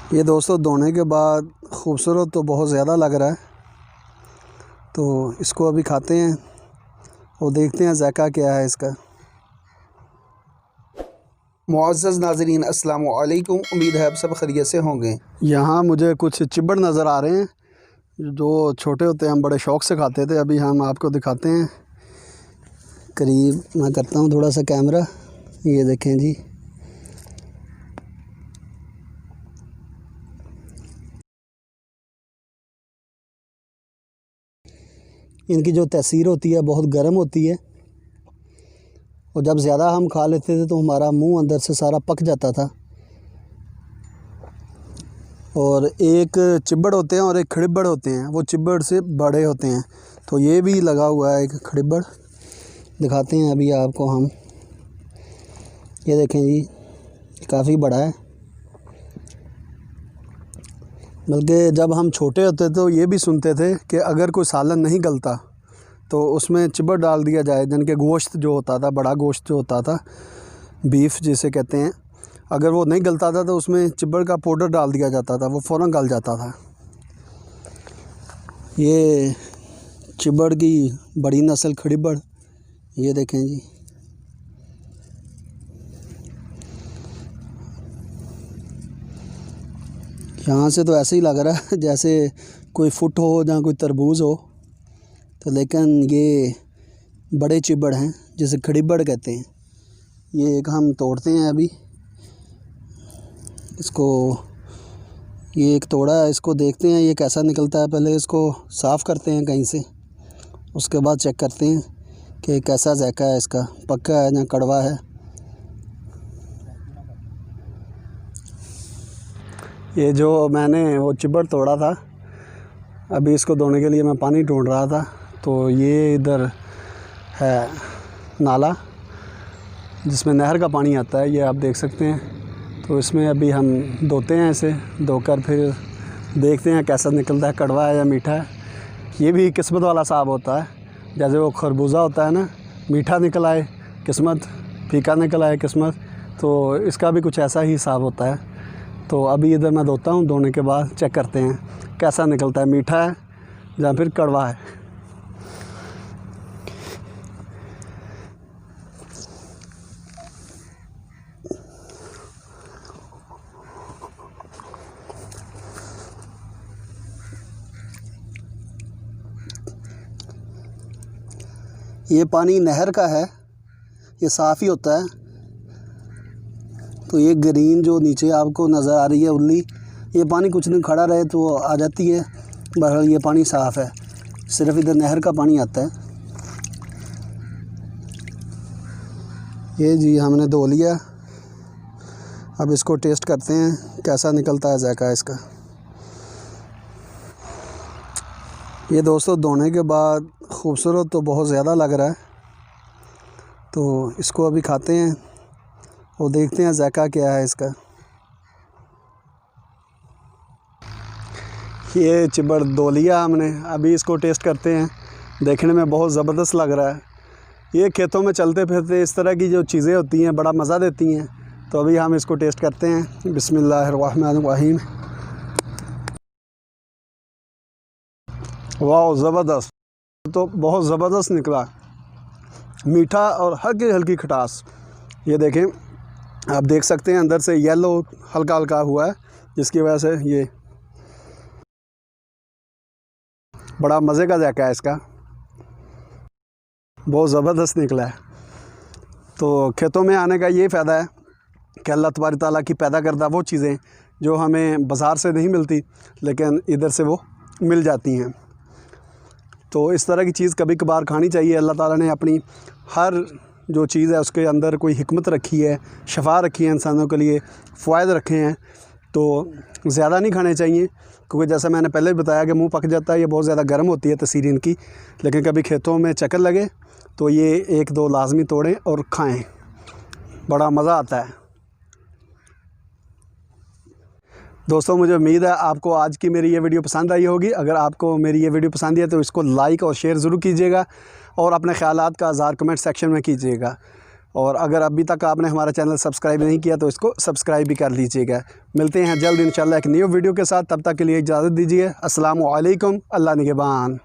ये दोस्तों धोने के बाद ख़ूबसूरत तो बहुत ज़्यादा लग रहा है, तो इसको अभी खाते हैं और देखते हैं ज़ायका क्या है इसका। मुअज़्ज़ज़ नाज़रीन अस्सलाम वालेकुम, उम्मीद है आप सब खैरियत से होंगे। यहाँ मुझे कुछ चिबड़ नज़र आ रहे हैं जो छोटे होते हैं, हम बड़े शौक़ से खाते थे। अभी हम आपको दिखाते हैं, करीब मैं करता हूँ थोड़ा सा कैमरा। ये देखें जी, इनकी जो तसीर होती है बहुत गर्म होती है और जब ज़्यादा हम खा लेते थे तो हमारा मुंह अंदर से सारा पक जाता था। और एक चिबड़ होते हैं और एक खड़िब्बड़ होते हैं, वो चिबड़ से बड़े होते हैं। तो ये भी लगा हुआ है एक खड़िब्बड़, दिखाते हैं अभी आपको हम। ये देखें जी, काफ़ी बड़ा है। बल्कि जब हम छोटे होते तो ये भी सुनते थे कि अगर कोई सालन नहीं गलता तो उसमें चिबड़ डाल दिया जाए, जिनके गोश्त जो होता था, बड़ा गोश्त जो होता था, बीफ जिसे कहते हैं, अगर वो नहीं गलता था तो उसमें चिबड़ का पाउडर डाल दिया जाता था, वो फ़ौरन गल जाता था। ये चिबड़ की बड़ी नस्ल खड़िब्बड़, ये देखें जी। यहाँ से तो ऐसे ही लग रहा है जैसे कोई फुट हो या कोई तरबूज हो, तो लेकिन ये बड़े चिबड़ हैं जिसे खड़िब्बड़ कहते हैं। ये एक हम तोड़ते हैं अभी इसको। ये एक तोड़ा है, इसको देखते हैं ये कैसा निकलता है। पहले इसको साफ़ करते हैं कहीं से, उसके बाद चेक करते हैं कि कैसा ज़ायका है इसका, पक्का है या कड़वा है। ये जो मैंने वो चिबड़ तोड़ा था, अभी इसको धोने के लिए मैं पानी ढूंढ रहा था, तो ये इधर है नाला जिसमें नहर का पानी आता है, ये आप देख सकते हैं। तो इसमें अभी हम धोते हैं, इसे धोकर फिर देखते हैं कैसा निकलता है, कड़वा है या मीठा है। ये भी किस्मत वाला साहब होता है, जैसे वो खरबूजा होता है ना, मीठा निकल आए किस्मत, फीका निकल आए किस्मत, तो इसका भी कुछ ऐसा ही हिसाब होता है। तो अभी इधर मैं धोता हूँ, धोने के बाद चेक करते हैं कैसा निकलता है, मीठा है या फिर कड़वा है। ये पानी नहर का है, ये साफ़ ही होता है। तो ये ग्रीन जो नीचे आपको नज़र आ रही है उल्ली, ये पानी कुछ दिन खड़ा रहे तो आ जाती है। बहरहाल ये पानी साफ़ है, सिर्फ इधर नहर का पानी आता है। ये जी हमने धो लिया, अब इसको टेस्ट करते हैं कैसा निकलता है ज़ायका इसका। ये दोस्तों धोने के बाद ख़ूबसूरत तो बहुत ज़्यादा लग रहा है, तो इसको अभी खाते हैं और देखते हैं ज़ायका क्या है इसका। ये चिबड़ धो लिया हमने, अभी इसको टेस्ट करते हैं। देखने में बहुत ज़बरदस्त लग रहा है। ये खेतों में चलते फिरते इस तरह की जो चीज़ें होती हैं बड़ा मज़ा देती हैं। तो अभी हम इसको टेस्ट करते हैं। बिस्मिल्लाहिर्रहमानिर्रहीम। वाह, ज़बरदस्त, तो बहुत ज़बरदस्त निकला, मीठा और हल्की हल्की खटास। ये देखें, आप देख सकते हैं अंदर से येलो हल्का हल्का हुआ है, जिसकी वजह से ये बड़ा मज़े का ज़ायका है इसका, बहुत ज़बरदस्त निकला है। तो खेतों में आने का ये फ़ायदा है कि अल्लाह तबारक ताला की पैदा करदा वो चीज़ें जो हमें बाज़ार से नहीं मिलती, लेकिन इधर से वो मिल जाती हैं। तो इस तरह की चीज़ कभी कभार खानी चाहिए। अल्लाह ताला ने अपनी हर जो चीज़ है उसके अंदर कोई हिकमत रखी है, शफा रखी है, इंसानों के लिए फ़ायदे रखे हैं। तो ज़्यादा नहीं खाने चाहिए, क्योंकि जैसा मैंने पहले भी बताया कि मुंह पक जाता है, ये बहुत ज़्यादा गर्म होती है तसीर इनकी। लेकिन कभी खेतों में चक्कर लगे तो ये एक दो लाजमी तोड़ें और खाएं, बड़ा मज़ा आता है। दोस्तों, मुझे उम्मीद है आपको आज की मेरी ये वीडियो पसंद आई होगी। अगर आपको मेरी ये वीडियो पसंद आई है तो इसको लाइक और शेयर ज़रूर कीजिएगा और अपने ख़यालात का इज़हार कमेंट सेक्शन में कीजिएगा। और अगर अभी तक आपने हमारा चैनल सब्सक्राइब नहीं किया तो इसको सब्सक्राइब भी कर लीजिएगा। मिलते हैं जल्द इंशाल्लाह एक न्यू वीडियो के साथ, तब तक के लिए इजाज़त दीजिए। अस्सलामु अलैकुम, अल्लाह निगहबान।